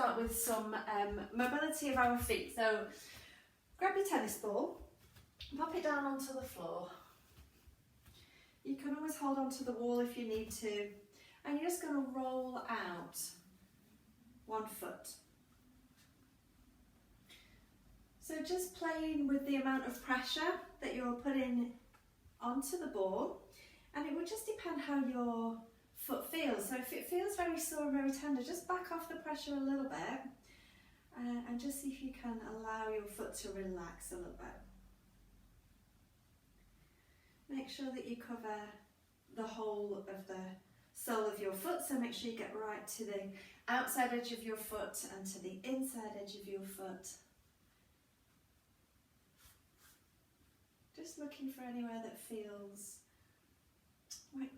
start with some mobility of our feet. So grab your tennis ball, pop it down onto the floor. You can always hold onto the wall if you need to, and you're just going to roll out one foot. So just playing with the amount of pressure that you're putting onto the ball, and it would just depend how your foot feels. So if it feels very sore and very tender, just back off the pressure a little bit and just see if you can allow your foot to relax a little bit. Make sure that you cover the whole of the sole of your foot, so make sure you get right to the outside edge of your foot and to the inside edge of your foot. Just looking for anywhere that feels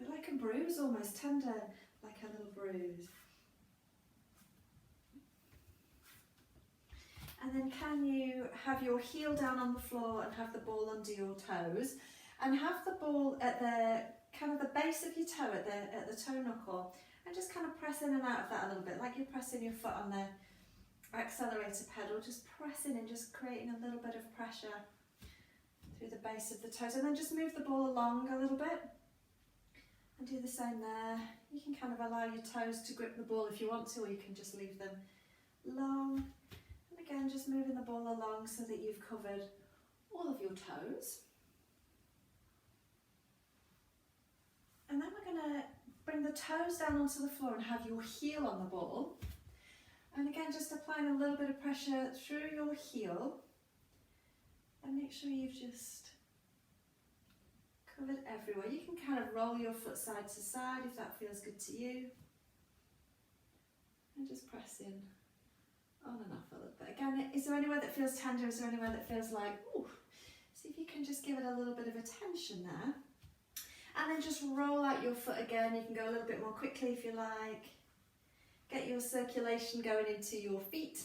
like a bruise, almost tender, like a little bruise. And then can you have your heel down on the floor and have the ball under your toes, and have the ball at the kind of the base of your toe, at the toe knuckle, and just kind of press in and out of that a little bit, like you're pressing your foot on the accelerator pedal, just pressing and just creating a little bit of pressure through the base of the toes, and then just move the ball along a little bit and do the same there. You can kind of allow your toes to grip the ball if you want to, or you can just leave them long. And again, just moving the ball along so that you've covered all of your toes. And then we're going to bring the toes down onto the floor and have your heel on the ball. And again, just applying a little bit of pressure through your heel. And make sure you've just covered everywhere. You can kind of roll your foot side to side if that feels good to you. And just press in on and off a little bit. Again, is there anywhere that feels tender? Is there anywhere that feels like, ooh? See if you can just give it a little bit of a tension there. And then just roll out your foot again. You can go a little bit more quickly if you like. Get your circulation going into your feet.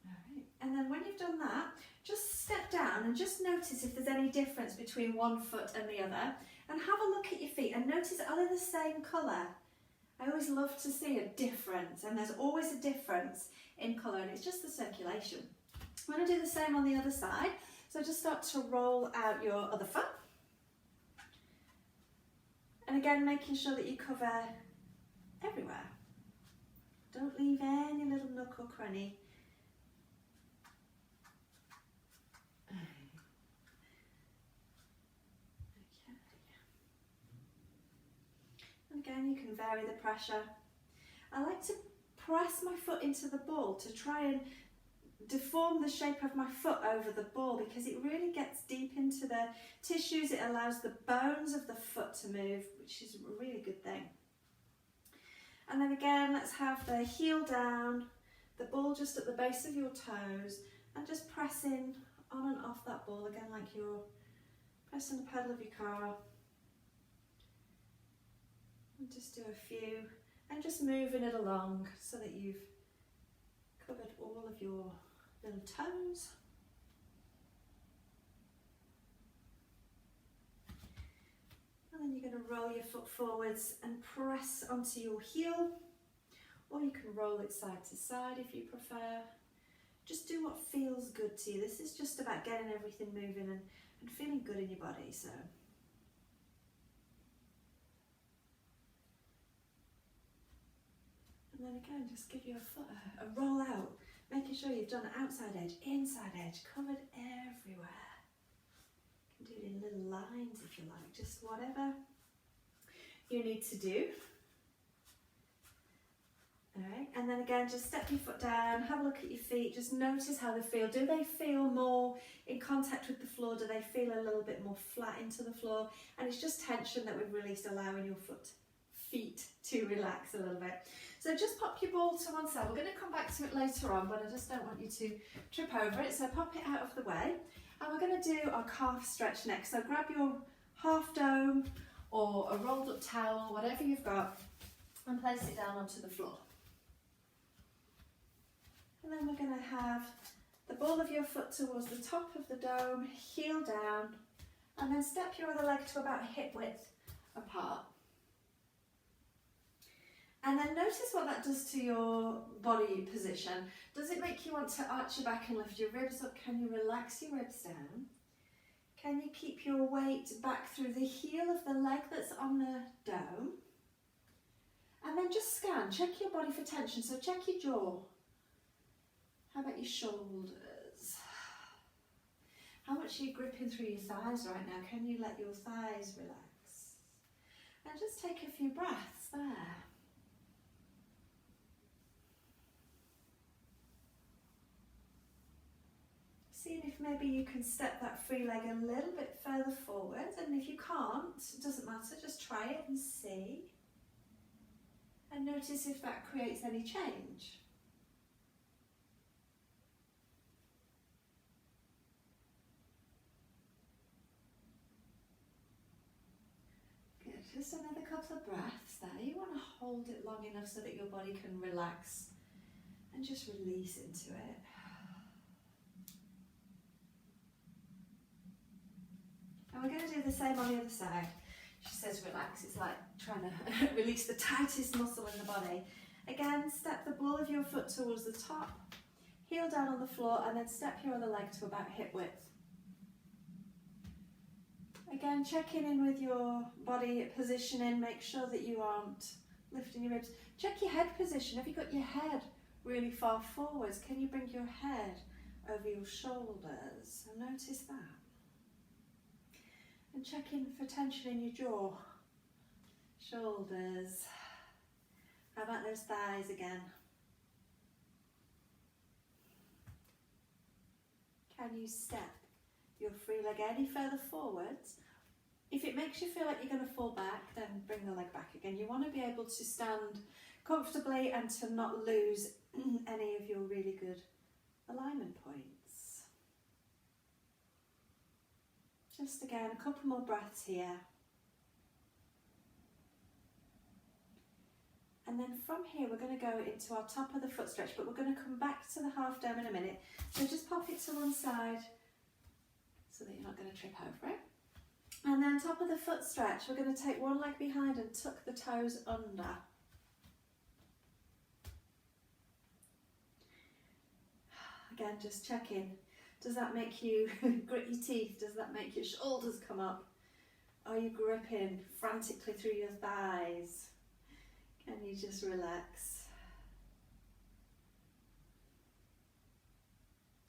Alright, and then when you've done that, just step down and just notice if there's any difference between one foot and the other. And have a look at your feet and notice, are they the same colour? I always love to see a difference, and there's always a difference in colour, and it's just the circulation. I'm going to do the same on the other side. So just start to roll out your other foot. And again, making sure that you cover everywhere. Don't leave any little nook or cranny. Okay. And again, you can vary the pressure. I like to press my foot into the ball to try and deform the shape of my foot over the ball, because it really gets deep into the tissues. It allows the bones of the foot to move, which is a really good thing. And then again, let's have the heel down, the ball just at the base of your toes, and just pressing on and off that ball again like you're pressing the pedal of your car. And just do a few, and just moving it along so that you've covered all of your little toes. And then you're going to roll your foot forwards and press onto your heel, or you can roll it side to side if you prefer. Just do what feels good to you. This is just about getting everything moving and feeling good in your body. So. And then again, just give your foot a roll out, making sure you've done outside edge, inside edge, covered everywhere. You can do it in little lines if you like, just whatever you need to do. Alright, and then again, just step your foot down, have a look at your feet, just notice how they feel. Do they feel more in contact with the floor? Do they feel a little bit more flat into the floor? And it's just tension that we've released, allowing your feet to relax a little bit. So just pop your ball to one side. We're going to come back to it later on, but I just don't want you to trip over it. So pop it out of the way. And we're going to do our calf stretch next. So grab your half dome or a rolled up towel, whatever you've got, and place it down onto the floor. And then we're going to have the ball of your foot towards the top of the dome, heel down, and then step your other leg to about hip width apart. notice what that does to your body position. Does it make you want to arch your back and lift your ribs up? Can you relax your ribs down? Can you keep your weight back through the heel of the leg that's on the dome? And then just scan, check your body for tension. So check your jaw. How about your shoulders? How much are you gripping through your thighs right now? Can you let your thighs relax? And just take a few breaths there. Seeing if maybe you can step that free leg a little bit further forward, and if you can't, it doesn't matter, just try it and see. And notice if that creates any change. Good, just another couple of breaths there. You want to hold it long enough so that your body can relax and just release into it. And we're going to do the same on the other side. She says relax, it's like trying to release the tightest muscle in the body. Again, step the ball of your foot towards the top, heel down on the floor, and then step your other leg to about hip width. Again, checking in with your body positioning, make sure that you aren't lifting your ribs. Check your head position. Have you got your head really far forwards? Can you bring your head over your shoulders? And notice that. And check in for tension in your jaw, shoulders. How about those thighs again? Can you step your free leg any further forwards? If it makes you feel like you're going to fall back, then bring the leg back again. You want to be able to stand comfortably and to not lose any of your really good alignment points. Just again, a couple more breaths here. And then from here, we're going to go into our top of the foot stretch, but we're going to come back to the half dome in a minute. So just pop it to one side so that you're not going to trip over it. And then top of the foot stretch, we're going to take one leg behind and tuck the toes under. Again, just check in. Does that make you grit your teeth? Does that make your shoulders come up? Are you gripping frantically through your thighs? Can you just relax?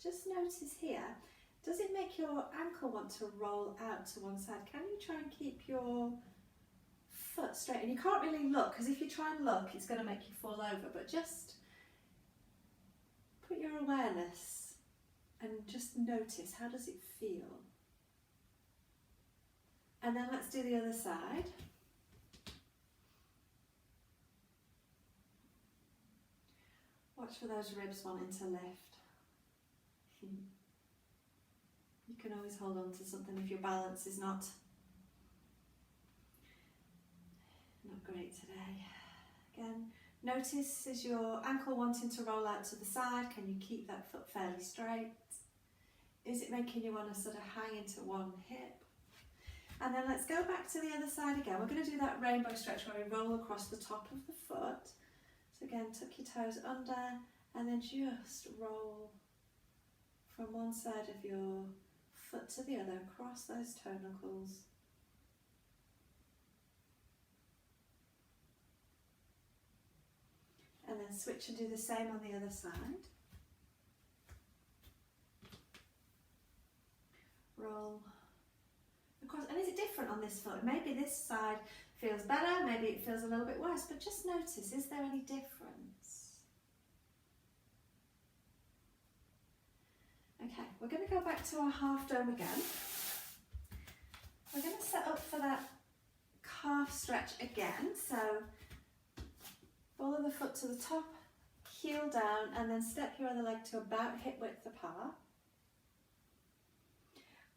Just notice here, does it make your ankle want to roll out to one side? Can you try and keep your foot straight? And you can't really look, because if you try and look, it's going to make you fall over, but just put your awareness and just notice, how does it feel? And then let's do the other side. Watch for those ribs wanting to lift. You can always hold on to something if your balance is not great today. Again, notice, is your ankle wanting to roll out to the side? Can you keep that foot fairly straight? Is it making you want to sort of hang into one hip? And then let's go back to the other side again. We're going to do that rainbow stretch where we roll across the top of the foot. So again, tuck your toes under and then just roll from one side of your foot to the other, across those toe knuckles. And then switch and do the same on the other side. Roll across. And is it different on this foot? Maybe this side feels better, maybe it feels a little bit worse, but just notice, is there any difference? Okay, we're going to go back to our half dome again. We're going to set up for that calf stretch again. So follow the foot to the top, heel down, and then step your other leg to about hip width apart.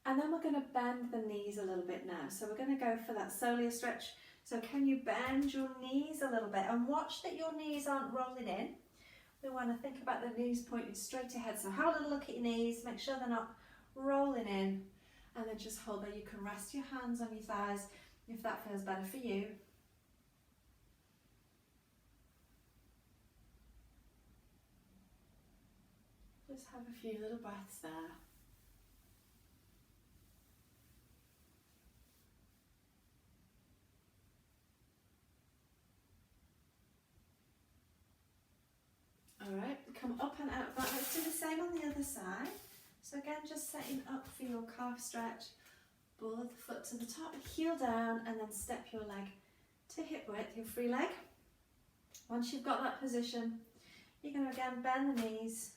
And then we're going to bend the knees a little bit now. So we're going to go for that soleus stretch. So can you bend your knees a little bit and watch that your knees aren't rolling in. We want to think about the knees pointing straight ahead. So have a little look at your knees, make sure they're not rolling in, and then just hold there. You can rest your hands on your thighs if that feels better for you. Just have a few little breaths there. Alright, come up and out of that. Let's do the same on the other side. So again, just setting up for your calf stretch. Ball of the foot to the top, heel down, and then step your leg to hip width, your free leg. Once you've got that position, you're going to again bend the knees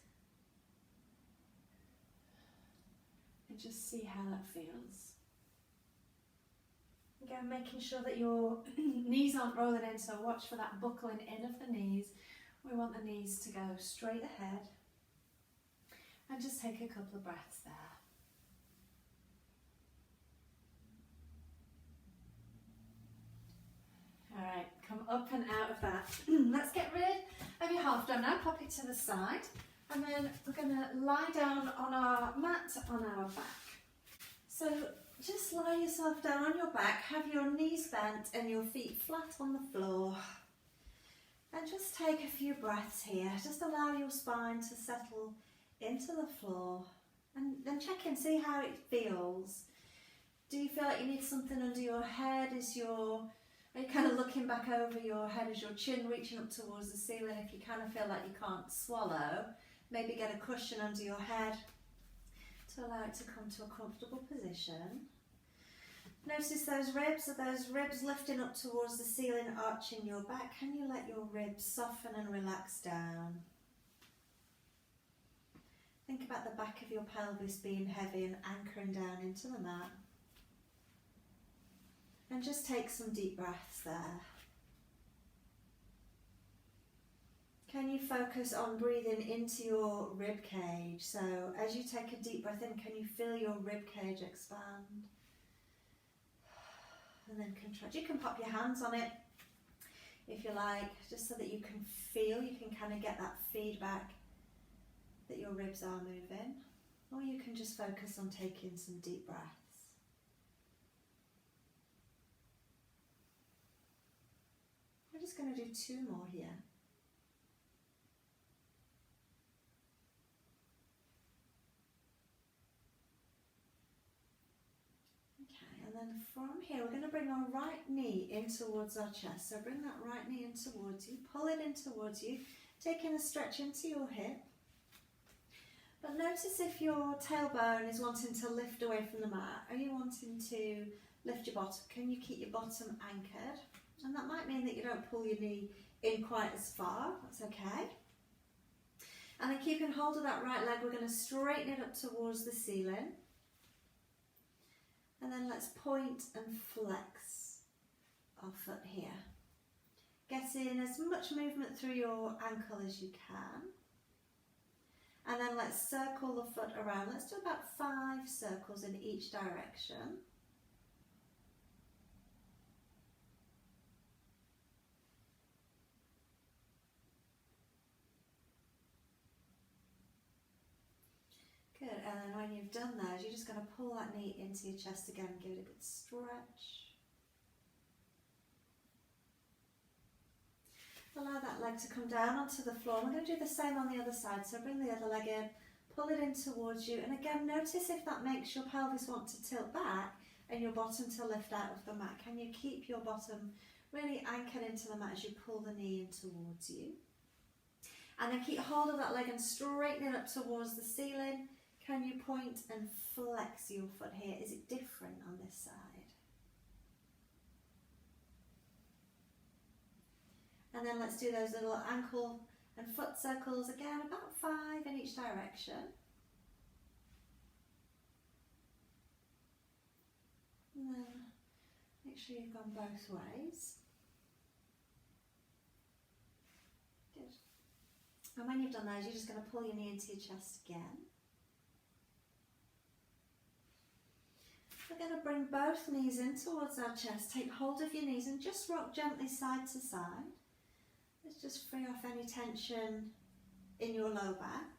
and just see how that feels. Again, making sure that your knees aren't rolling in, so watch for that buckling in of the knees. We want the knees to go straight ahead, and just take a couple of breaths there. Alright, come up and out of that. Let's get rid of your half dome now, pop it to the side, and then we're going to lie down on our mat on our back. So just lie yourself down on your back, have your knees bent and your feet flat on the floor. And just take a few breaths here. Just allow your spine to settle into the floor, and then check in, see how it feels. Do you feel like you need something under your head? Are you kind of looking back over your head? Is your chin reaching up towards the ceiling? If you kind of feel like you can't swallow, maybe get a cushion under your head to allow it to come to a comfortable position. Notice those ribs. Are those ribs lifting up towards the ceiling, arching your back? Can you let your ribs soften and relax down? Think about the back of your pelvis being heavy and anchoring down into the mat. And just take some deep breaths there. Can you focus on breathing into your rib cage? So as you take a deep breath in, can you feel your rib cage expand? And then contract. You can pop your hands on it if you like, just so that you can feel, you can kind of get that feedback that your ribs are moving. Or you can just focus on taking some deep breaths. We're just going to do 2 more here. Okay, and then from here we're going to bring our right knee in towards our chest. So bring that right knee in towards you, pull it in towards you, taking a stretch into your hip. But notice if your tailbone is wanting to lift away from the mat. Are you wanting to lift your bottom? Can you keep your bottom anchored? And that might mean that you don't pull your knee in quite as far. That's okay. And then keeping hold of that right leg, we're going to straighten it up towards the ceiling. And then let's point and flex our foot here. Getting as much movement through your ankle as you can. And then let's circle the foot around. Let's do about 5 circles in each direction. Good, and then when you've done those, you're just going to pull that knee into your chest again, give it a good stretch. Allow that leg to come down onto the floor. We're going to do the same on the other side, so bring the other leg in, pull it in towards you, and again notice if that makes your pelvis want to tilt back and your bottom to lift out of the mat. Can you keep your bottom really anchored into the mat as you pull the knee in towards you? And then keep hold of that leg and straighten it up towards the ceiling. Can you point and flex your foot here? Is it different on this side? And then let's do those little ankle and foot circles again, about 5 in each direction. And then make sure you've gone both ways. Good. And when you've done those, you're just going to pull your knee into your chest again. We're going to bring both knees in towards our chest. Take hold of your knees and just rock gently side to side. Let's just free off any tension in your low back.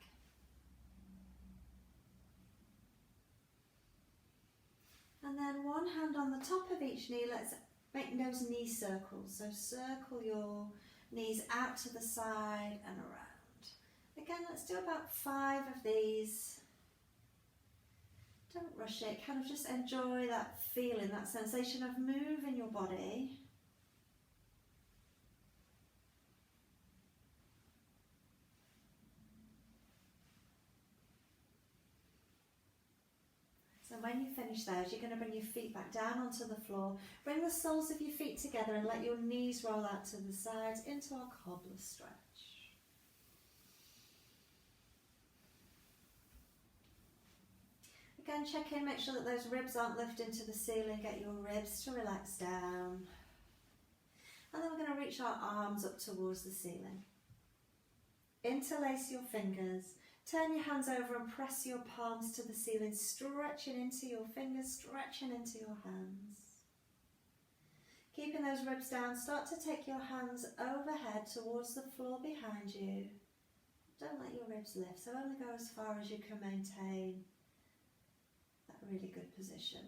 And then one hand on the top of each knee, let's make those knee circles. So circle your knees out to the side and around. Again, let's do about 5 of these. Don't rush it, kind of just enjoy that feeling, that sensation of moving your body. So when you finish those, you're going to bring your feet back down onto the floor. Bring the soles of your feet together and let your knees roll out to the sides into our cobbler stretch. Again, check in, make sure that those ribs aren't lifting to the ceiling. Get your ribs to relax down. And then we're going to reach our arms up towards the ceiling. Interlace your fingers. Turn your hands over and press your palms to the ceiling, stretching into your fingers, stretching into your hands. Keeping those ribs down, start to take your hands overhead towards the floor behind you. Don't let your ribs lift, so only go as far as you can maintain that really good position.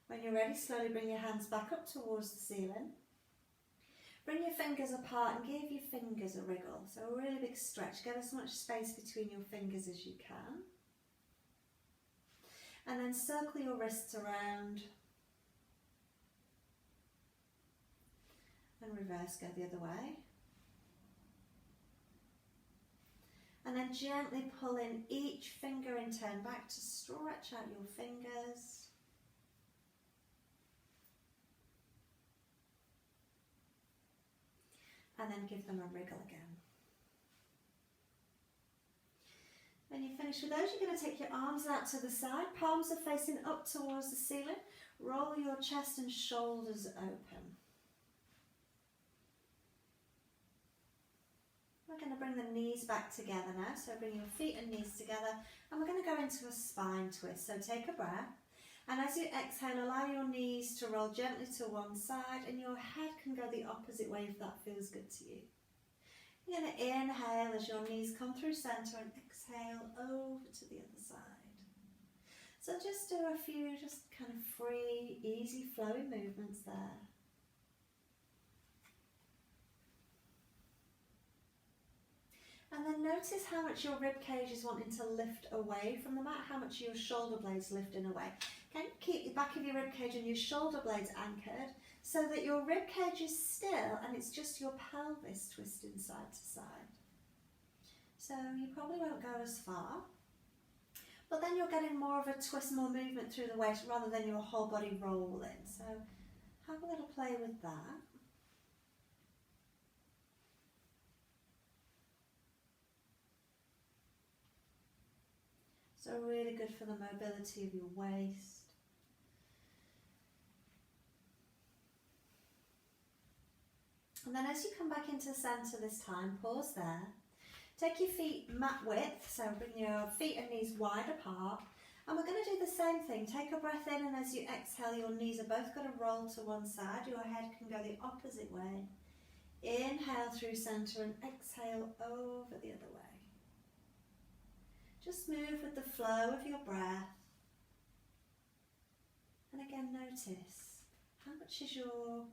When you're ready, slowly bring your hands back up towards the ceiling. Bring your fingers apart and give your fingers a wriggle. So a really big stretch. Get as much space between your fingers as you can. And then circle your wrists around. And reverse, go the other way. And then gently pull in each finger in turn back to stretch out your fingers. And then give them a wriggle again. When you finish with those, you're going to take your arms out to the side. Palms are facing up towards the ceiling. Roll your chest and shoulders open. We're going to bring the knees back together now. So bring your feet and knees together. And we're going to go into a spine twist. So take a breath. And as you exhale, allow your knees to roll gently to one side and your head can go the opposite way if that feels good to you. You're going to inhale as your knees come through centre and exhale over to the other side. So just do a few just kind of free, easy flowing movements there. And then notice how much your rib cage is wanting to lift away from the mat, how much your shoulder blades lifting away. Okay, keep the back of your rib cage and your shoulder blades anchored so that your rib cage is still and it's just your pelvis twisting side to side. So you probably won't go as far, but then you're getting more of a twist, more movement through the waist rather than your whole body rolling. So have a little play with that. So really good for the mobility of your waist. And then as you come back into centre this time, pause there. Take your feet mat width, so bring your feet and knees wide apart. And we're going to do the same thing. Take a breath in and as you exhale, your knees are both going to roll to one side. Your head can go the opposite way. Inhale through centre and exhale over the other way. Just move with the flow of your breath. And again, notice how much is your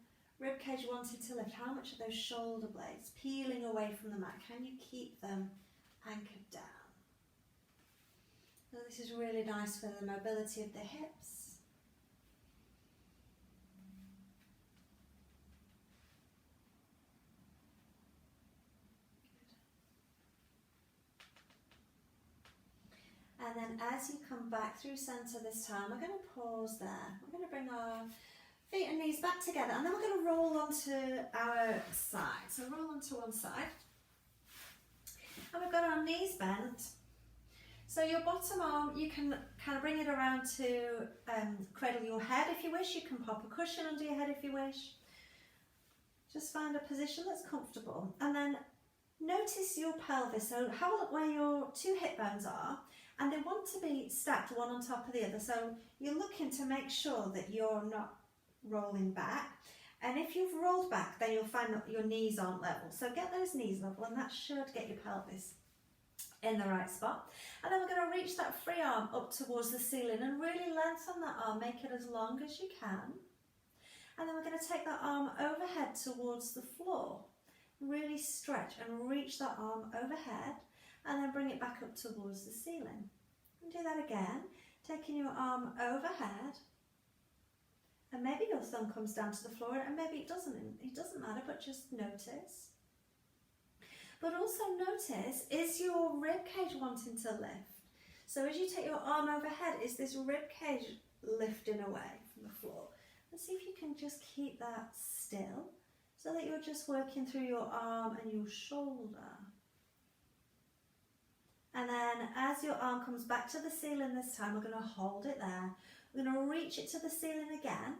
ribcage wanting to lift? How much are those shoulder blades peeling away from the mat? Can you keep them anchored down? So this is really nice for the mobility of the hips. And then as you come back through centre this time, we're going to pause there. We're going to bring our feet and knees back together and then we're going to roll onto our side. So roll onto one side. And we've got our knees bent. So your bottom arm, you can kind of bring it around to cradle your head if you wish. You can pop a cushion under your head if you wish. Just find a position that's comfortable. And then notice your pelvis. So have a look where your two hip bones are. And they want to be stacked one on top of the other. So you're looking to make sure that you're not rolling back. And if you've rolled back, then you'll find that your knees aren't level. So get those knees level and that should get your pelvis in the right spot. And then we're going to reach that free arm up towards the ceiling and really lengthen that arm. Make it as long as you can. And then we're going to take that arm overhead towards the floor. Really stretch and reach that arm overhead and then bring it back up towards the ceiling. And do that again, taking your arm overhead, and maybe your thumb comes down to the floor and maybe it doesn't matter, but just notice. But also notice, is your rib cage wanting to lift? So as you take your arm overhead, is this rib cage lifting away from the floor? And see if you can just keep that still so that you're just working through your arm and your shoulder. And then as your arm comes back to the ceiling this time, we're going to hold it there. We're going to reach it to the ceiling again.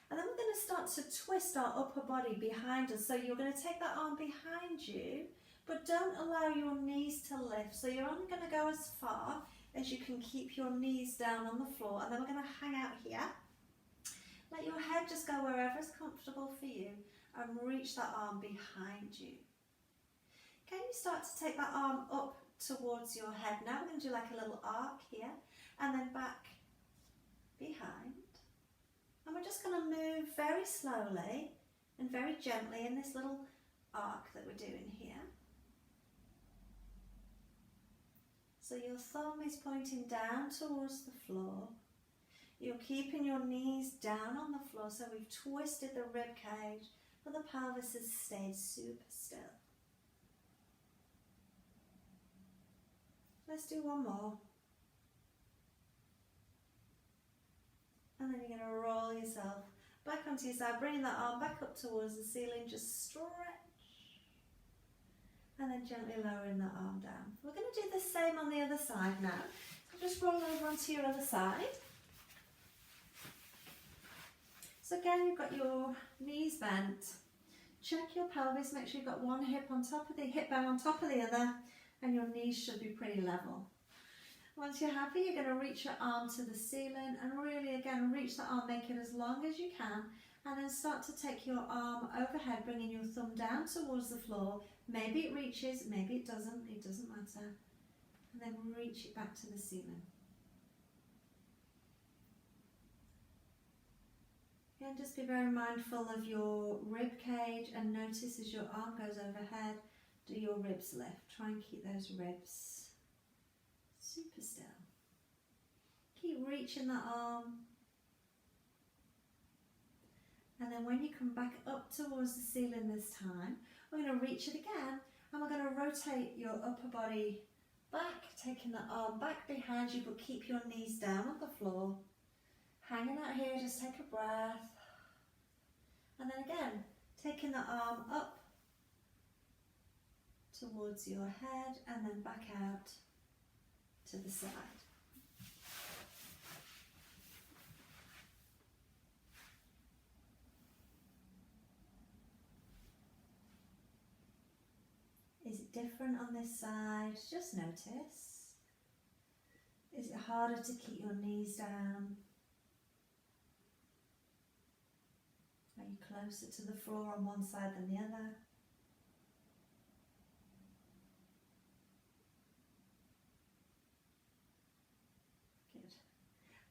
And then we're going to start to twist our upper body behind us. So you're going to take that arm behind you, but don't allow your knees to lift. So you're only going to go as far as you can keep your knees down on the floor. And then we're going to hang out here. Let your head just go wherever is comfortable for you and reach that arm behind you. Can you start to take that arm up towards your head? Now we're going to do like a little arc here and then back behind. And we're just going to move very slowly and very gently in this little arc that we're doing here. So your thumb is pointing down towards the floor. You're keeping your knees down on the floor, so we've twisted the rib cage, but the pelvis has stayed super still. Let's do one more. And then you're going to roll yourself back onto your side, bringing that arm back up towards the ceiling, just stretch. And then gently lowering that arm down. We're going to do the same on the other side now. So just roll over onto your other side. So again, you've got your knees bent. Check your pelvis, make sure you've got one hip on top of the hip bone on top of the other, and your knees should be pretty level. Once you're happy, you're going to reach your arm to the ceiling and really again reach the arm, make it as long as you can, and then start to take your arm overhead, bringing your thumb down towards the floor. Maybe it reaches, maybe it doesn't matter. And then reach it back to the ceiling. Again, just be very mindful of your rib cage and notice as your arm goes overhead, do your ribs lift. Try and keep those ribs super still. Keep reaching that arm. And then when you come back up towards the ceiling this time, we're going to reach it again and we're going to rotate your upper body back, taking the arm back behind you, but keep your knees down on the floor. Hanging out here, just take a breath. And then again, taking the arm up towards your head and then back out to the side. Is it different on this side? Just notice. Is it harder to keep your knees down? Are you closer to the floor on one side than the other? Good.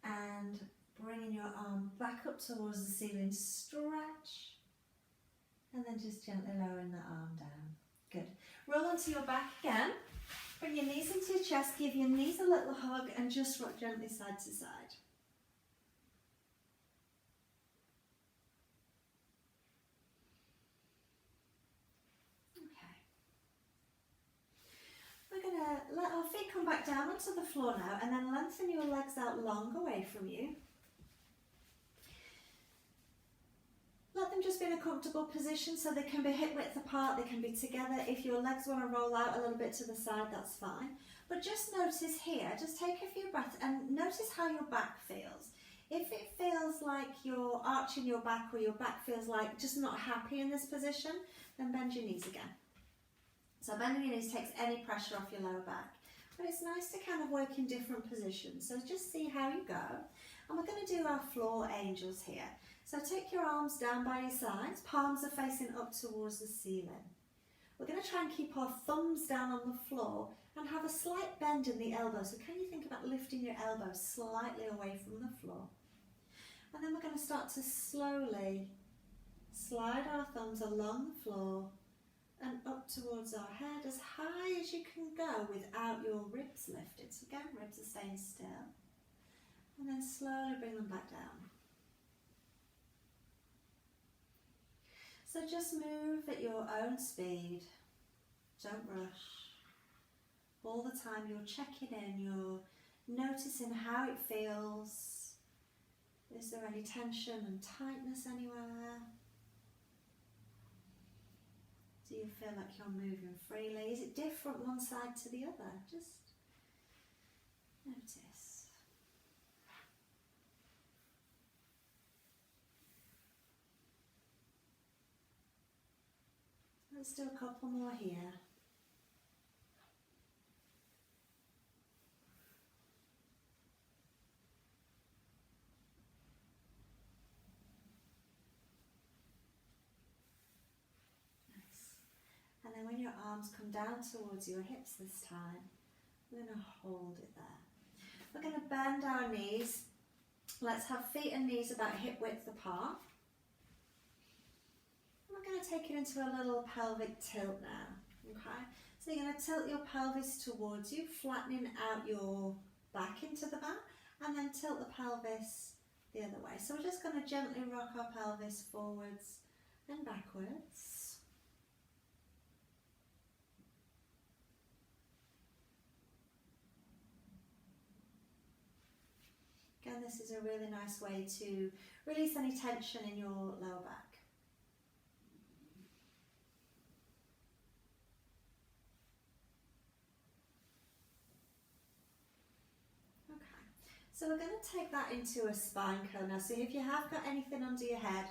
And bringing your arm back up towards the ceiling, stretch. And then just gently lowering the arm down. Good. Roll onto your back again. Bring your knees into your chest, give your knees a little hug and just rock gently side to side. Okay. We're going to let our feet come back down onto the floor now and then lengthen your legs out long away from you. Let them just be in a comfortable position so they can be hip width apart, they can be together. If your legs want to roll out a little bit to the side, that's fine. But just notice here, just take a few breaths and notice how your back feels. If it feels like you're arching your back or your back feels like just not happy in this position, then bend your knees again. So bending your knees takes any pressure off your lower back. But it's nice to kind of work in different positions. So just see how you go. And we're going to do our floor angels here. So take your arms down by your sides, palms are facing up towards the ceiling. We're going to try and keep our thumbs down on the floor and have a slight bend in the elbow. So can you think about lifting your elbows slightly away from the floor? And then we're going to start to slowly slide our thumbs along the floor and up towards our head as high as you can go without your ribs lifted. So again, ribs are staying still. And then slowly bring them back down. So just move at your own speed. Don't rush. All the time you're checking in, you're noticing how it feels. Is there any tension and tightness anywhere? Do you feel like you're moving freely? Is it different one side to the other? Just notice. Let's do a couple more here. And then when your arms come down towards your hips this time, we're going to hold it there. We're going to bend our knees. Let's have feet and knees about hip width apart. And we're going to take it into a little pelvic tilt now. Okay? So you're going to tilt your pelvis towards you, flattening out your back into the mat, and then tilt the pelvis the other way. So we're just going to gently rock our pelvis forwards and backwards. Again, this is a really nice way to release any tension in your lower back. Okay, so we're going to take that into a spine curl now. So if you have got anything under your head,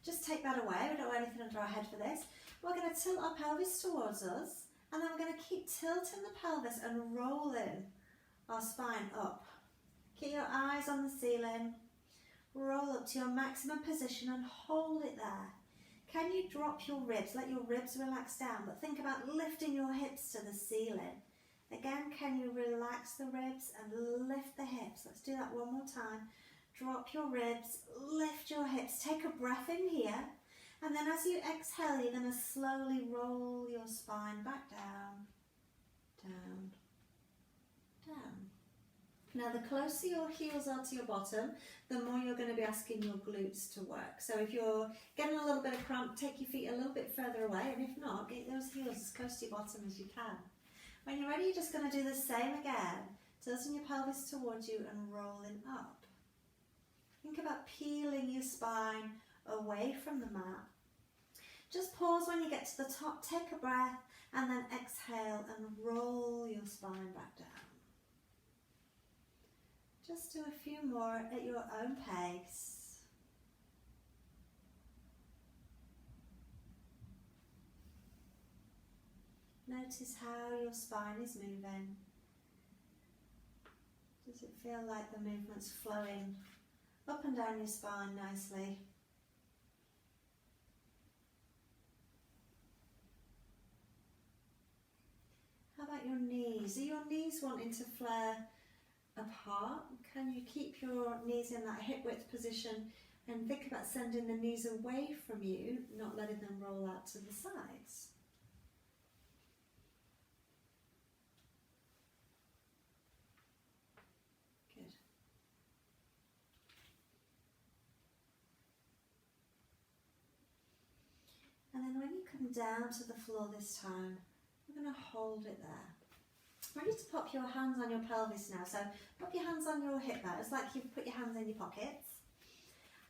just take that away. We don't want anything under our head for this. We're going to tilt our pelvis towards us, and then we're going to keep tilting the pelvis and rolling our spine up. Keep your eyes on the ceiling, roll up to your maximum position and hold it there. Can you drop your ribs, let your ribs relax down, but think about lifting your hips to the ceiling. Again, can you relax the ribs and lift the hips? Let's do that one more time. Drop your ribs, lift your hips, take a breath in here, and then as you exhale, you're going to slowly roll your spine back down, down, down. Now, the closer your heels are to your bottom, the more you're going to be asking your glutes to work. So if you're getting a little bit of cramp, take your feet a little bit further away, and if not, get those heels as close to your bottom as you can. When you're ready, you're just going to do the same again, tilting your pelvis towards you and rolling up. Think about peeling your spine away from the mat. Just pause when you get to the top, take a breath, and then exhale and roll your spine back down. Just do a few more at your own pace. Notice how your spine is moving. Does it feel like the movement's flowing up and down your spine nicely? How about your knees? Are your knees wanting to flare apart? Can you keep your knees in that hip width position and think about sending the knees away from you, not letting them roll out to the sides? Good. And then when you come down to the floor this time, we're going to hold it there. Ready to pop your hands on your pelvis now. So pop your hands on your hip bows like you've put your hands in your pockets.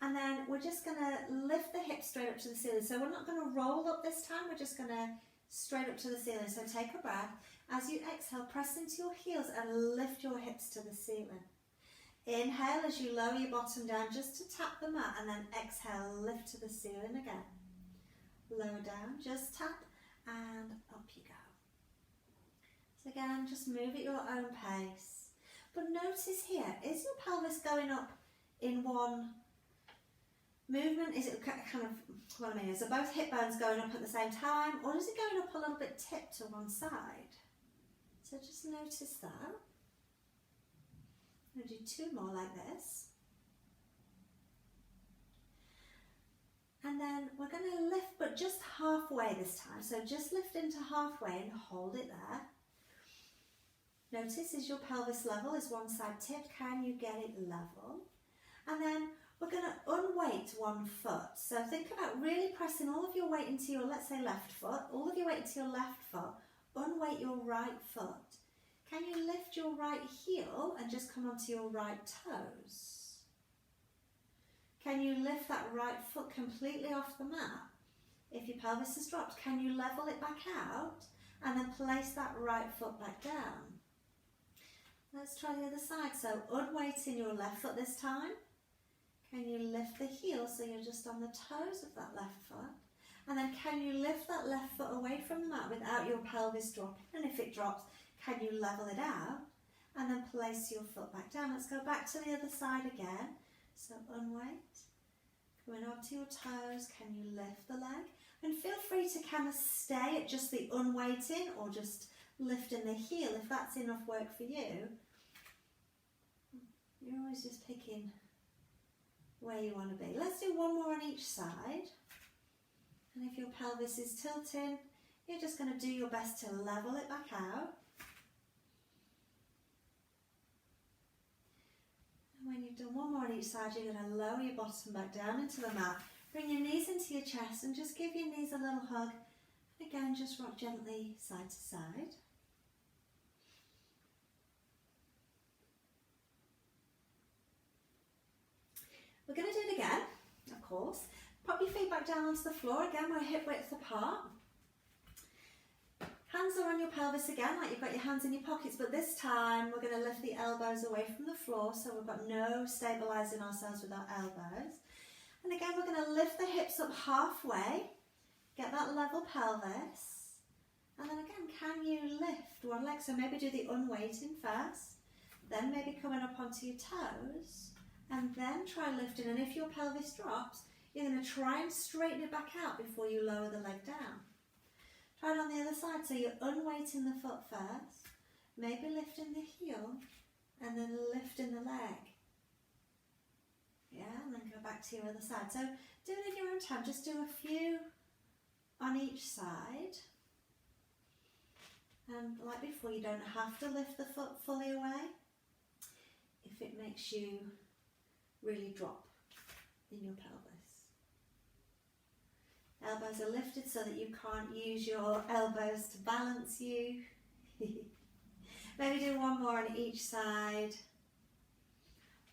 And then we're just going to lift the hips straight up to the ceiling. So we're not going to roll up this time, we're just going to straight up to the ceiling. So take a breath. As you exhale, press into your heels and lift your hips to the ceiling. Inhale as you lower your bottom down just to tap the mat, and then exhale, lift to the ceiling again. Lower down, just tap, and up you go. So again, just move at your own pace. But notice here, is your pelvis going up in one movement? Is it kind of, what I mean is, are both hip bones going up at the same time, or is it going up a little bit tipped to one side? So just notice that. I'm going to do two more like this. And then we're going to lift, but just halfway this time. So just lift into halfway and hold it there. Notice, is your pelvis level? Is one side tipped? Can you get it level? And then we're going to unweight one foot. So think about really pressing all of your weight into your, let's say, left foot. All of your weight into your left foot. Unweight your right foot. Can you lift your right heel and just come onto your right toes? Can you lift that right foot completely off the mat? If your pelvis is dropped, can you level it back out and then place that right foot back down? Let's try the other side. So unweighting your left foot this time. Can you lift the heel so you're just on the toes of that left foot? And then can you lift that left foot away from the mat without your pelvis dropping? And if it drops, can you level it out and then place your foot back down? Let's go back to the other side again. So unweight, coming onto your toes, can you lift the leg? And feel free to kind of stay at just the unweighting or just lifting the heel if that's enough work for you. You're always just picking where you want to be. Let's do one more on each side. And if your pelvis is tilting, you're just going to do your best to level it back out. When you've done one more on each side, you're going to lower your bottom back down into the mat. Bring your knees into your chest and just give your knees a little hug. And again, just rock gently side to side. We're going to do it again, of course. Pop your feet back down onto the floor. Again, we're hip width apart. Hands are on your pelvis again, like you've got your hands in your pockets, but this time we're going to lift the elbows away from the floor, so we've got no stabilising ourselves with our elbows. And again, we're going to lift the hips up halfway, get that level pelvis, and then again, can you lift one leg? So maybe do the unweighting first, then maybe coming up onto your toes, and then try lifting. And if your pelvis drops, you're going to try and straighten it back out before you lower the leg down. Try it on the other side, so you're unweighting the foot first, maybe lifting the heel, and then lifting the leg. Yeah, and then go back to your other side. So do it in your own time, just do a few on each side. And like before, you don't have to lift the foot fully away if it makes you really drop in your pelvis. Elbows are lifted so that you can't use your elbows to balance you. Maybe do one more on each side.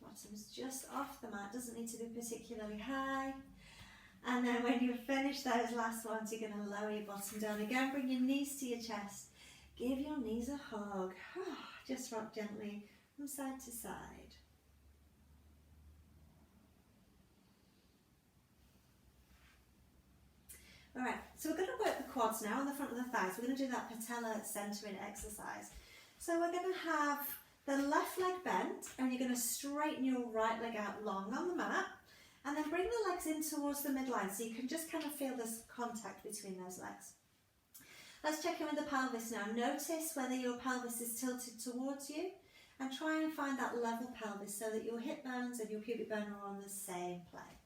Bottom's just off the mat, doesn't need to be particularly high. And then when you've finished those last ones, you're going to lower your bottom down again. Bring your knees to your chest. Give your knees a hug. Just rock gently from side to side. Alright, so we're going to work the quads now on the front of the thighs. We're going to do that patella centering exercise. So we're going to have the left leg bent, and you're going to straighten your right leg out long on the mat, and then bring the legs in towards the midline so you can just kind of feel this contact between those legs. Let's check in with the pelvis now. Notice whether your pelvis is tilted towards you, and try and find that level pelvis so that your hip bones and your pubic bone are on the same plane.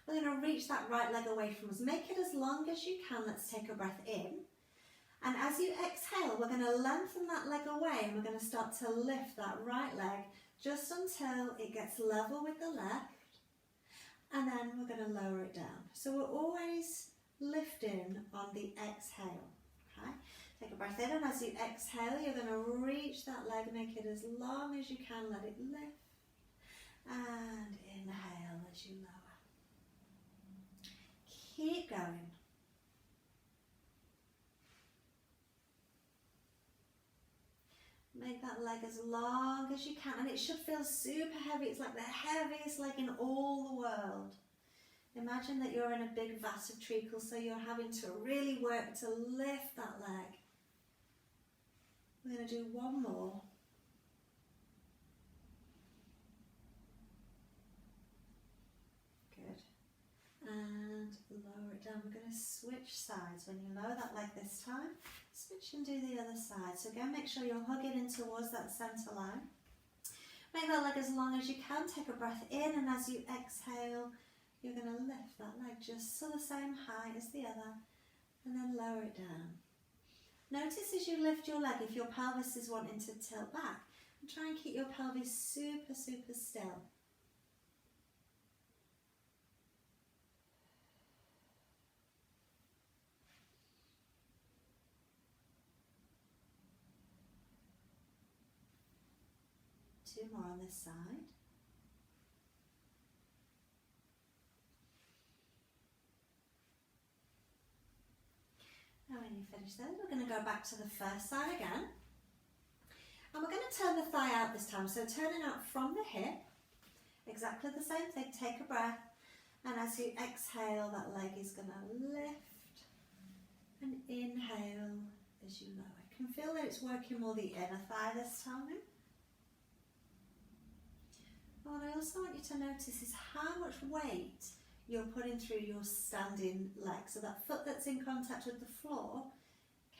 We're going to reach that right leg away from us. Make it as long as you can. Let's take a breath in. And as you exhale, we're going to lengthen that leg away, and we're going to start to lift that right leg just until it gets level with the left. And then we're going to lower it down. So we're always lifting on the exhale. Okay? Take a breath in, and as you exhale, you're going to reach that leg, make it as long as you can, let it lift. And inhale as you lower. Keep going. Make that leg as long as you can, and it should feel super heavy. It's like the heaviest leg in all the world. Imagine that you're in a big vat of treacle, so you're having to really work to lift that leg. We're going to do one more. Good. And lower it down. We're going to switch sides. When you lower that leg this time, switch and do the other side. So again, make sure you're hugging in towards that centre line. Make that leg as long as you can. Take a breath in, and as you exhale, you're going to lift that leg just to the same height as the other and then lower it down. Notice as you lift your leg if your pelvis is wanting to tilt back, and try and keep your pelvis super, super still. Two more on this side. Now when you finish those, we're going to go back to the first side again. And we're going to turn the thigh out this time. So turning out from the hip, exactly the same thing. Take a breath. And as you exhale, that leg is going to lift. And inhale as you lower. You can feel that it's working more the inner thigh this time. What I also want you to notice is how much weight you're putting through your standing leg. So that foot that's in contact with the floor,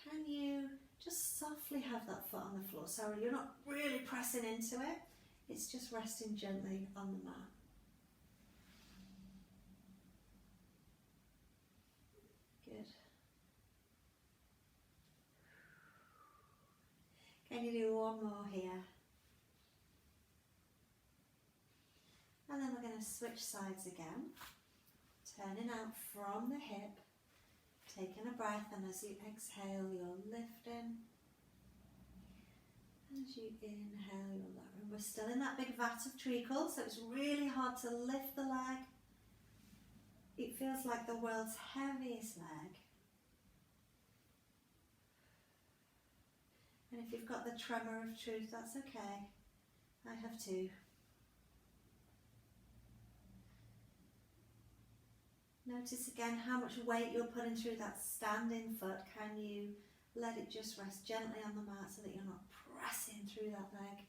can you just softly have that foot on the floor? So you're not really pressing into it, it's just resting gently on the mat. Good. Can you do one more here? And then we're going to switch sides again. Turning out from the hip, taking a breath, and as you exhale, you're lifting. As you inhale, you're lowering. We're still in that big vat of treacle, so it's really hard to lift the leg. It feels like the world's heaviest leg. And if you've got the tremor of truth, that's okay. I have too. Notice again how much weight you're putting through that standing foot. Can you let it just rest gently on the mat so that you're not pressing through that leg?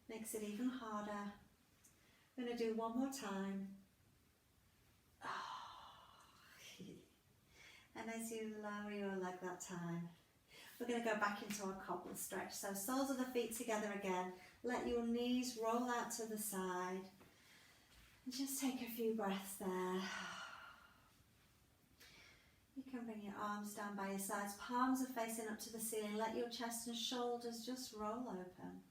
Makes it even harder. I'm going to do one more time. And as you lower your leg that time, we're going to go back into our cobble stretch. So soles of the feet together again. Let your knees roll out to the side. And just take a few breaths there. You can bring your arms down by your sides, palms are facing up to the ceiling. Let your chest and shoulders just roll open.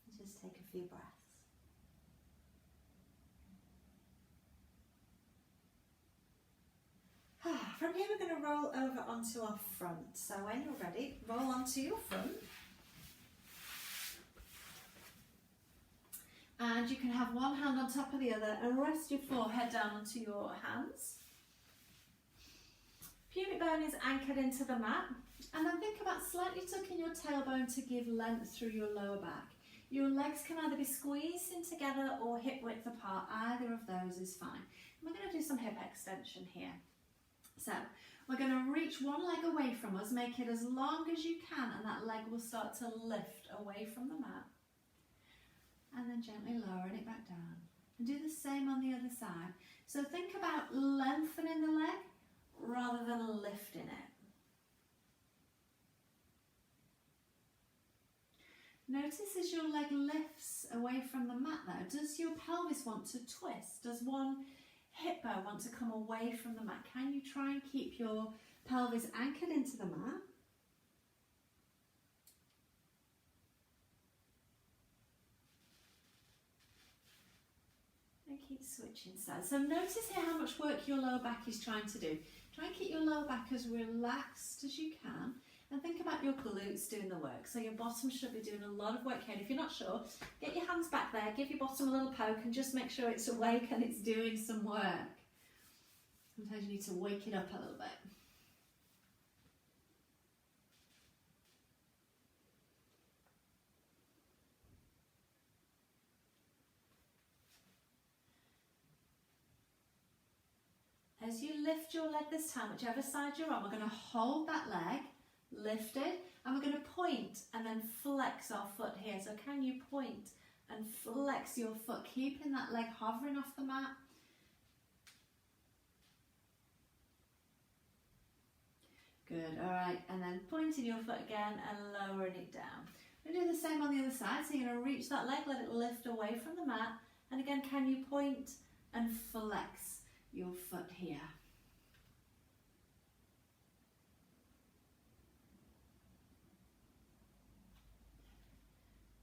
And just take a few breaths. From here we're going to roll over onto our front. So when you're ready, roll onto your front. And you can have one hand on top of the other and rest your forehead down onto your hands. Pubic bone is anchored into the mat. And then think about slightly tucking your tailbone to give length through your lower back. Your legs can either be squeezed in together or hip width apart. Either of those is fine. And we're going to do some hip extension here. So we're going to reach one leg away from us, make it as long as you can, and that leg will start to lift away from the mat. And then gently lowering it back down. And do the same on the other side. So think about lengthening the leg rather than lifting it. Notice as your leg lifts away from the mat though, does your pelvis want to twist? Does one hip bone want to come away from the mat? Can you try and keep your pelvis anchored into the mat? And keep switching sides. So notice here how much work your lower back is trying to do. Try and keep your lower back as relaxed as you can. And think about your glutes doing the work. So your bottom should be doing a lot of work here. And if you're not sure, get your hands back there, give your bottom a little poke and just make sure it's awake and it's doing some work. Sometimes you need to wake it up a little bit. As you lift your leg this time, whichever side you're on, we're going to hold that leg lifted and we're going to point and then flex our foot here. So can you point and flex your foot, keeping that leg hovering off the mat? Good, all right, and then pointing your foot again and lowering it down. We're going to do the same on the other side. So you're going to reach that leg, let it lift away from the mat, And again, can you point and flex your foot here?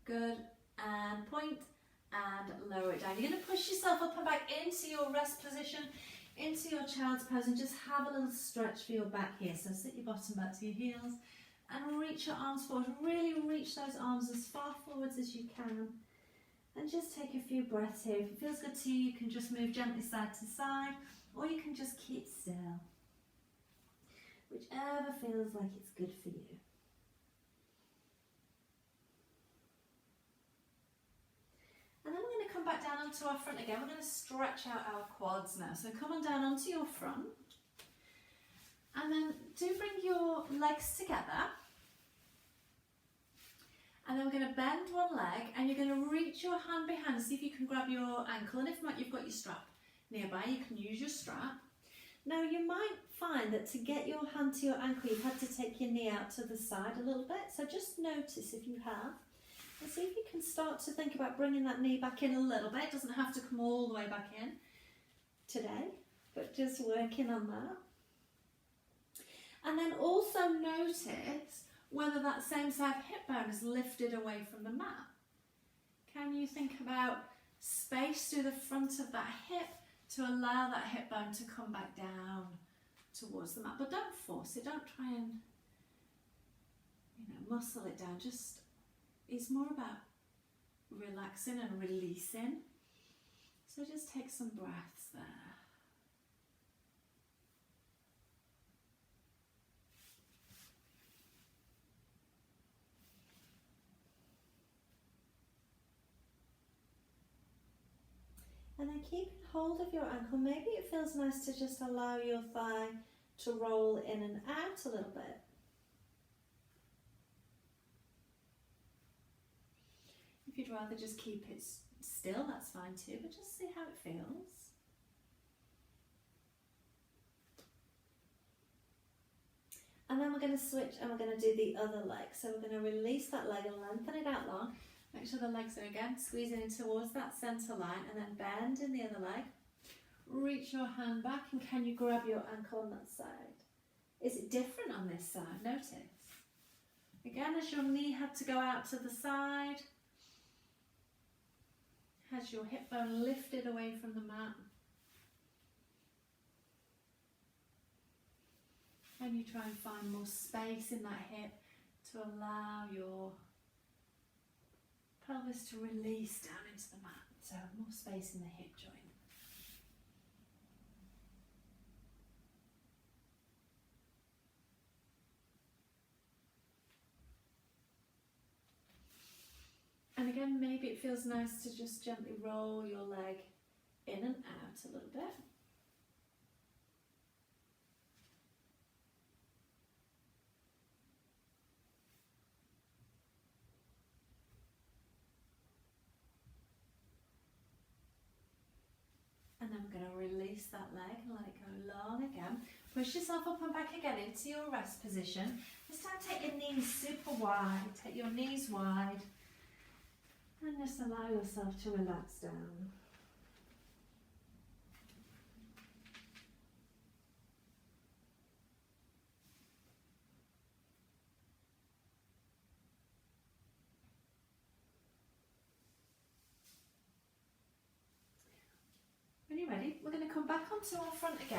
Good, and point and lower it down. You're going to push yourself up and back into your rest position, into your child's pose, and just have a little stretch for your back here. So sit your bottom back to your heels and reach your arms forward. Really reach those arms as far forwards as you can. And just take a few breaths here. If it feels good to you, you can just move gently side to side, or you can just keep still. Whichever feels like it's good for you. And then we're going to come back down onto our front again. We're going to stretch out our quads now. So come on down onto your front. And then do bring your legs together. And then we're going to bend one leg and you're going to reach your hand behind. See if you can grab your ankle. And if not, you've got your strap nearby. You can use your strap. Now you might find that to get your hand to your ankle, you've had to take your knee out to the side a little bit. So just notice if you have. And see if you can start to think about bringing that knee back in a little bit. It doesn't have to come all the way back in today, but just working on that. And then also notice whether that same side hip bone is lifted away from the mat. Can you think about space through the front of that hip to allow that hip bone to come back down towards the mat? But don't force it, don't try and muscle it down. Just it's more about relaxing and releasing. So just take some breaths there. And then keep hold of your ankle. Maybe it feels nice to just allow your thigh to roll in and out a little bit. If you'd rather just keep it still, that's fine too, but just see how it feels. And then we're going to switch and we're going to do the other leg. So we're going to release that leg and lengthen it out long. Make sure the legs are again squeezing in towards that centre line, and then bend in the other leg. Reach your hand back, and can you grab your ankle on that side? Is it different on this side? Notice. Again, as your knee had to go out to the side, has your hip bone lifted away from the mat? Can you try and find more space in that hip to allow your pelvis to release down into the mat? So more space in the hip joint. And again, maybe it feels nice to just gently roll your leg in and out a little bit. And then we're going to release that leg and let it go long again. Push yourself up and back again into your rest position. This time take your knees super wide. Take your knees wide. And just allow yourself to relax down. When you're ready, we're going to come back onto our front again.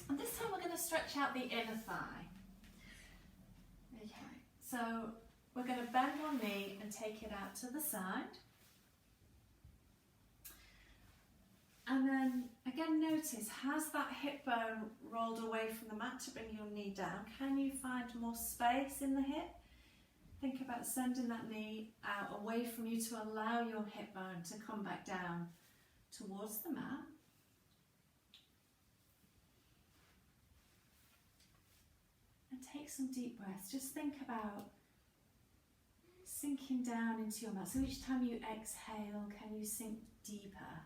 And this time we're going to stretch out the inner thigh. Okay, so we're going to bend one knee and take it out to the side. And then again, notice, has that hip bone rolled away from the mat to bring your knee down? Can you find more space in the hip? Think about sending that knee out away from you to allow your hip bone to come back down towards the mat. And take some deep breaths. Just think about sinking down into your mat. So each time you exhale, can you sink deeper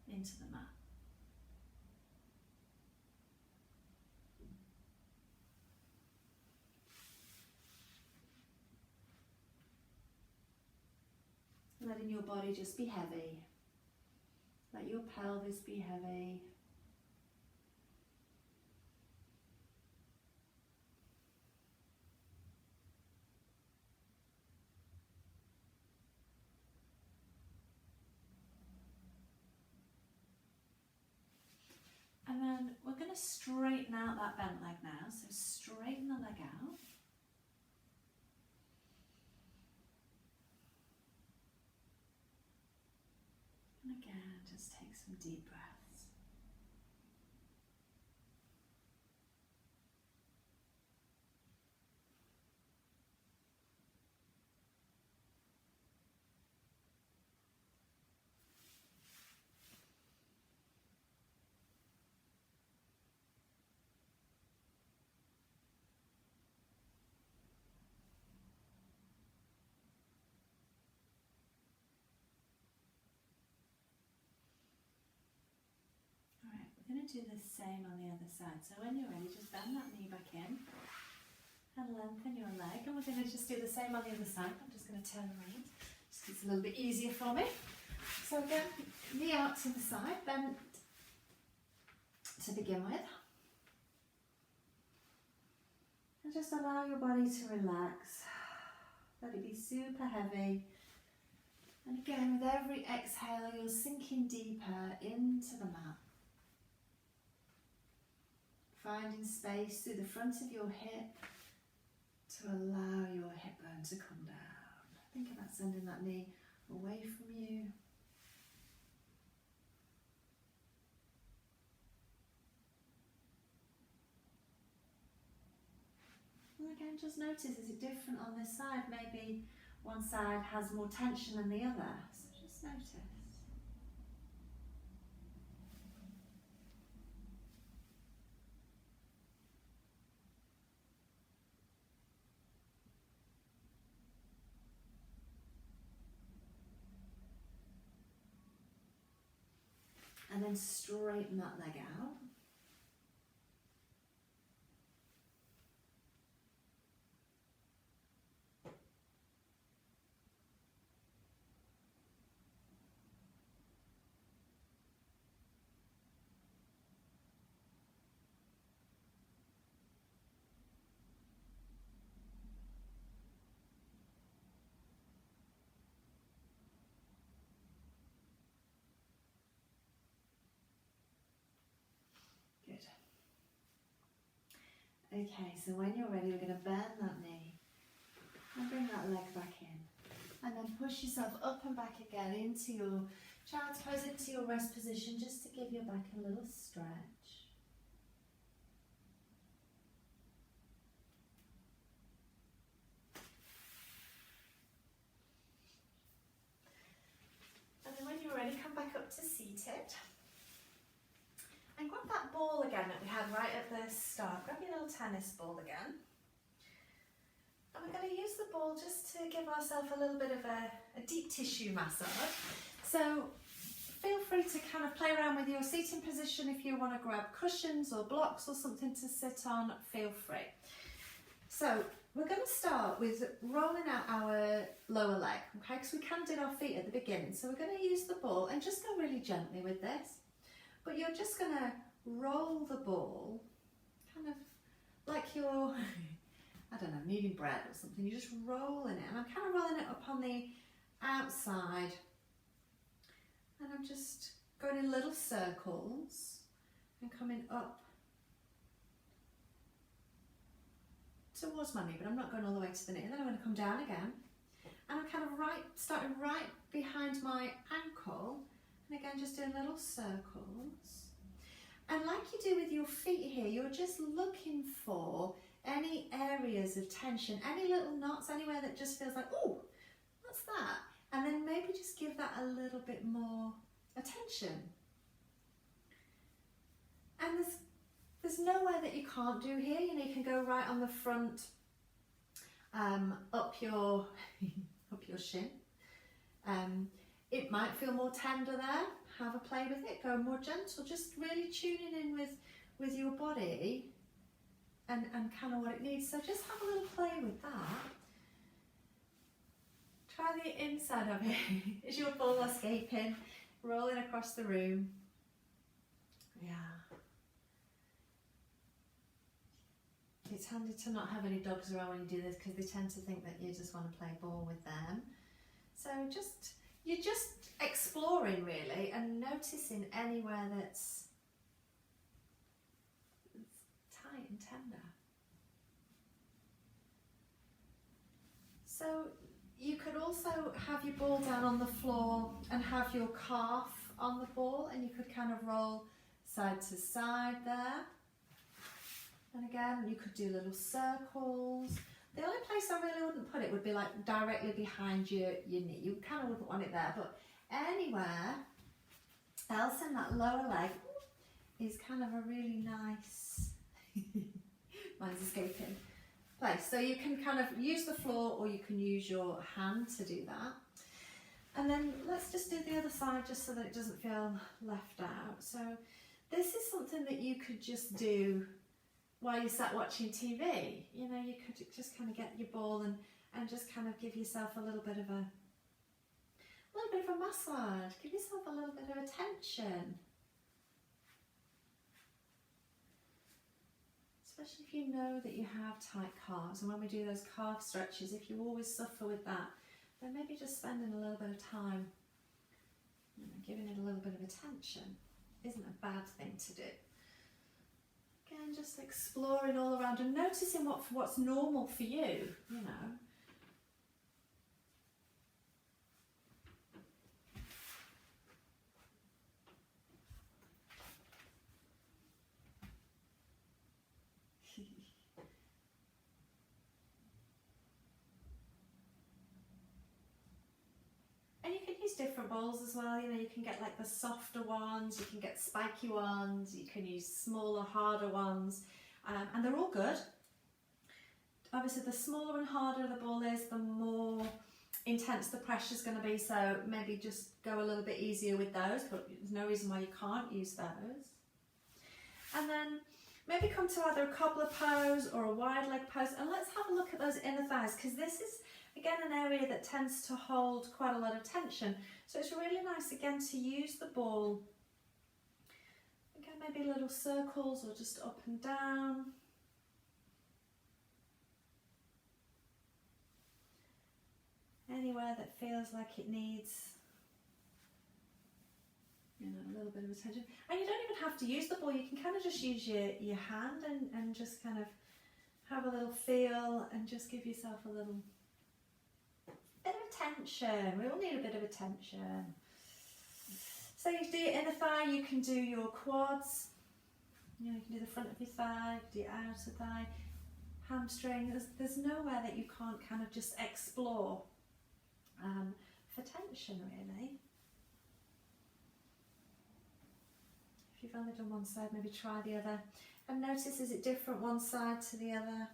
into the mat? And letting your body just be heavy. Let your pelvis be heavy. And then we're going to straighten out that bent leg now. So straighten the leg out. And again, just take some deep breaths. We're going to do the same on the other side. So when you're ready, just bend that knee back in and lengthen your leg. And we're going to just do the same on the other side. I'm just going to turn around, just it's a little bit easier for me. So again, knee out to the side, bend to begin with. And just allow your body to relax. Let it be super heavy. And again, with every exhale, you're sinking deeper into the mat. Finding space through the front of your hip to allow your hip bone to come down. Think about sending that knee away from you. And again, just notice, is it different on this side? Maybe one side has more tension than the other. So just notice. And then straighten that leg out. Okay, so when you're ready, we're going to bend that knee and bring that leg back in. And then push yourself up and back again into your child's pose, into your rest position, just to give your back a little stretch. And then when you're ready, come back up to seated. And grab that ball again that we had right at the start. Grab your little tennis ball again. And we're going to use the ball just to give ourselves a little bit of a deep tissue massage. So feel free to kind of play around with your seating position. If you want to grab cushions or blocks or something to sit on, feel free. So we're going to start with rolling out our lower leg, okay? Because we kind of did our feet at the beginning. So we're going to use the ball and just go really gently with this. But you're just going to roll the ball, kind of like you're, I don't know, kneading bread or something. You're just rolling it. And I'm kind of rolling it up on the outside. And I'm just going in little circles and coming up towards my knee. But I'm not going all the way to the knee. And then I'm going to come down again. And I'm kind of starting right behind my ankle. And again, just doing little circles. And like you do with your feet here, you're just looking for any areas of tension, any little knots, anywhere that just feels like, oh, what's that? And then maybe just give that a little bit more attention. And there's nowhere that you can't do here. You know, you can go right on the front, up your shin. It might feel more tender there. Have a play with it. Go more gentle. Just really tuning in with your body and kind of what it needs. So just have a little play with that. Try the inside of it. Is your ball escaping, rolling across the room? Yeah. It's handy to not have any dogs around when you do this because they tend to think that you just want to play ball with them. So you're just exploring really and noticing anywhere that's tight and tender. So you could also have your ball down on the floor and have your calf on the ball, and you could kind of roll side to side there. And again, you could do little circles. The only place I really wouldn't put it would be like directly behind your knee. You kind of wouldn't want it there, but anywhere else in that lower leg is kind of a really nice, mine's escaping, place. So you can kind of use the floor or you can use your hand to do that. And then let's just do the other side just so that it doesn't feel left out. So this is something that you could just do while you sat watching TV. You know, you could just kind of get your ball and just kind of give yourself a little bit of a massage. Give yourself a little bit of attention. Especially if you know that you have tight calves, and when we do those calf stretches, if you always suffer with that, then maybe just spending a little bit of time, you know, giving it a little bit of attention isn't a bad thing to do. Again, just exploring all around and noticing what's normal for you, you know. And you can use different balls as well, you know, you can get like the softer ones, you can get spiky ones, you can use smaller, harder ones, and they're all good. Obviously the smaller and harder the ball is, the more intense the pressure is going to be, so maybe just go a little bit easier with those, but there's no reason why you can't use those. And then maybe come to either a cobbler pose or a wide leg pose, and let's have a look at those inner thighs, because this is again an area that tends to hold quite a lot of tension. So it's really nice again to use the ball, again maybe little circles or just up and down. Anywhere that feels like it needs, you know, a little bit of attention. And you don't even have to use the ball, you can kind of just use your hand and just kind of have a little feel and just give yourself a little bit of attention. We all need a bit of attention. So you do your inner thigh, you can do your quads, you know, you can do the front of your thigh, do your outer thigh, hamstring. There's nowhere that you can't kind of just explore for tension really. If you've only done one side, maybe try the other and notice, is it different one side to the other?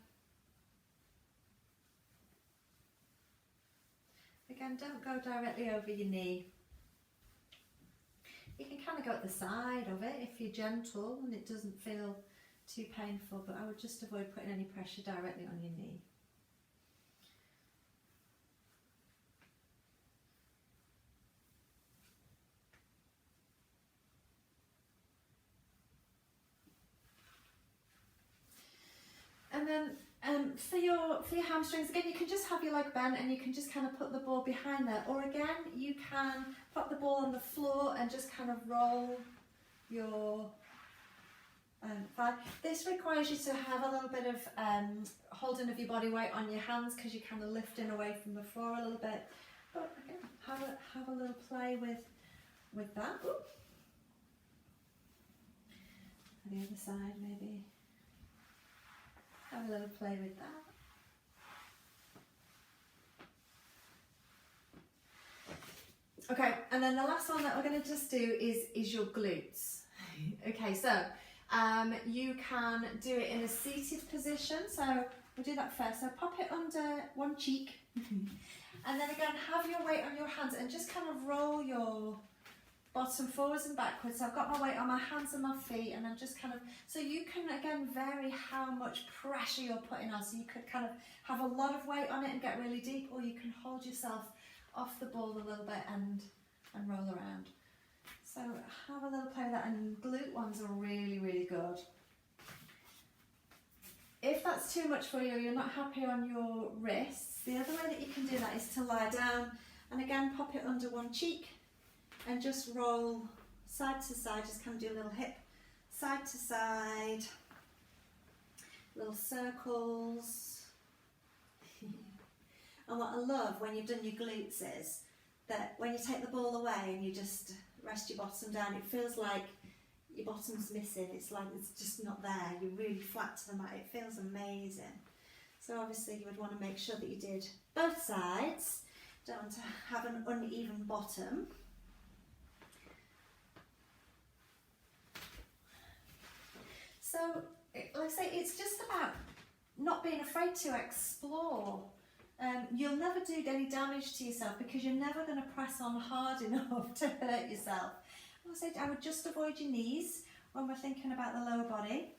Again, don't go directly over your knee. You can kind of go at the side of it if you're gentle and it doesn't feel too painful, but I would just avoid putting any pressure directly on your knee. And then for your hamstrings, again, you can just have your leg bent and you can just kind of put the ball behind there. Or again, you can put the ball on the floor and just kind of roll your thigh. This requires you to have a little bit of holding of your body weight on your hands because you're kind of lifting away from the floor a little bit. But again, have a little play with that. Ooh. And the other side maybe. Have a little play with that. Okay, and then the last one that we're going to just do is your glutes. Okay, so you can do it in a seated position. So we'll do that first. So pop it under one cheek. And then again, have your weight on your hands and just kind of roll your bottom forwards and backwards. So I've got my weight on my hands and my feet, and I'm just kind of, so you can again vary how much pressure you're putting on. So you could kind of have a lot of weight on it and get really deep, or you can hold yourself off the ball a little bit and roll around. So have a little play with that, and glute ones are really, really good. If that's too much for you, you're not happy on your wrists, the other way that you can do that is to lie down and again pop it under one cheek and just roll side to side, just kind of do a little hip side to side, little circles. And what I love when you've done your glutes is that when you take the ball away and you just rest your bottom down, it feels like your bottom's missing. It's like it's just not there. You're really flat to the mat. It feels amazing. So obviously you would want to make sure that you did both sides. Don't want to have an uneven bottom. So, like I say, it's just about not being afraid to explore. You'll never do any damage to yourself because you're never going to press on hard enough to hurt yourself. Like I said, I would just avoid your knees when we're thinking about the lower body.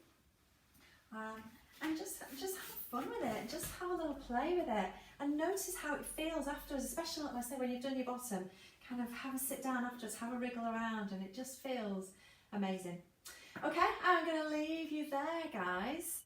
And just have fun with it, just have a little play with it and notice how it feels afterwards, especially like I say when you've done your bottom, kind of have a sit down afterwards, have a wriggle around, and it just feels amazing. Okay, I'm going to leave you there, guys.